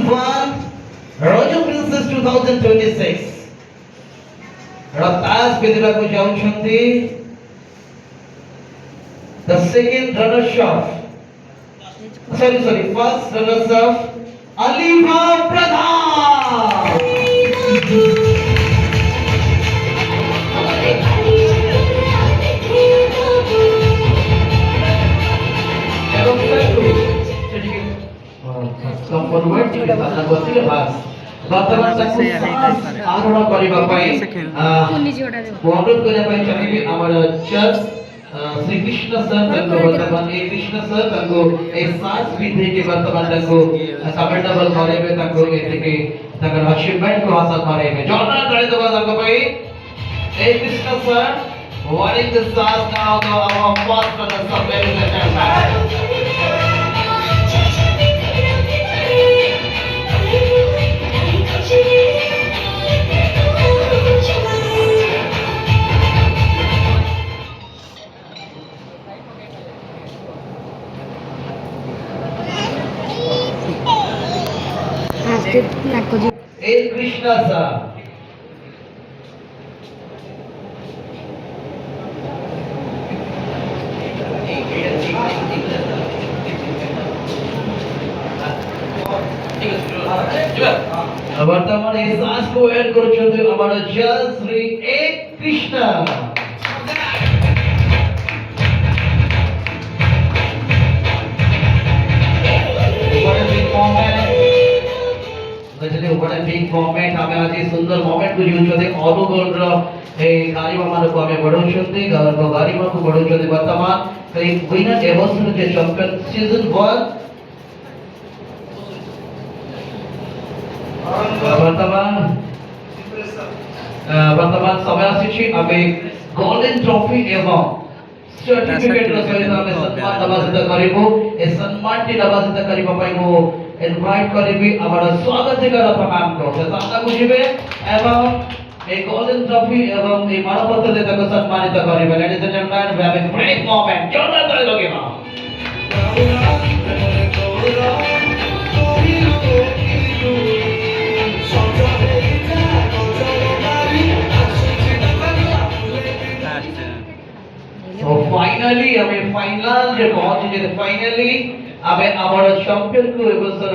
1 Royal Princess 2026 Ratas Pediraku Jaunchundi the second runners-up first runners-up Aliva Pradhan come forward ବର୍ତ୍ତମାନ ତାକୁ ଆରୋହଣ କରିବା ପାଇଁ ଅନୁରୋଧ କରିବା ପାଇଁ ଚାହିଁବି ଆମର ଜଜ୍ ଶ୍ରୀ କୃଷ୍ଣ ସାର୍ ତାଙ୍କୁ ବର୍ତ୍ତମାନ ଏ କୃଷ୍ଣ ସାର୍ ତାଙ୍କୁ ଏ ସାସ୍ ବିଧେଇକି ବର୍ତ୍ତମାନ ତାଙ୍କୁ କମେଣ୍ଟେବଲ କରାଇବେ ତାଙ୍କୁ ଏତିକି ତାଙ୍କର ଆଚିଭମେଣ୍ଟକୁ ହାସଲ କରାଇବେ ଜୋରଦାର ତାଳି ଦେବା ତାଙ୍କ ପାଇଁ A Krishna sir winning the sass now our first runner-up ladies and gentlemen A Krishna sir वर्तमान इस सास को ऐड करुछन्ते हमारा जज श्री ए Krishna what a big moment हमें आज ये सुंदर मोमेंट को जीवुछते अनुगोल रो ए गारिमा माने को हमें बढ़ौछन्ते गारिमा को बढ़ौछन्ते वर्तमान कई विनर एवोसन जे चैंपियन सीजन 1 वर्तमान समय आसी आमे गोल्डन ट्रॉफी एवं सर्टिफिकेट रो सहित आमे सम्मान नवाजित करिबो ए सम्मान टी नवाजित करिबा पई मो इनवाइट करिबी हमारा स्वागत कर प्रणाम को सामना बुझिबे एवं ए गोल्डन ट्रॉफी एवं ए मानपत्र दे ताको सम्मानित करिबे ladies and gentleman we have a great moment जोरदार ताली लगेबा So finally हमें फाइनल जे पहुंची जे फाइनली आबे आमर चैंपियन को एबसर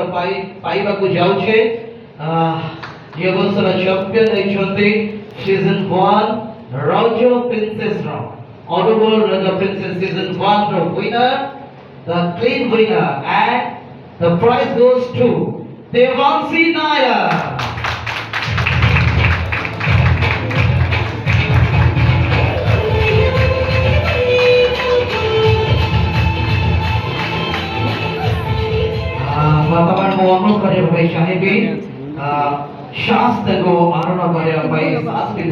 पाइबा को जाउछे ये एबसर चैंपियन होइछन्ते सीजन 1 राजो प्रिंसेस रो ऑनरेबल राजो प्रिंसेस सीजन 1 रो winner the clean winner and the prize goes to Devanshi Nair वर्तमान को अनुरोध करे भाई चाहे भी शास्त्र को आरोहण करे भाई शास्त्र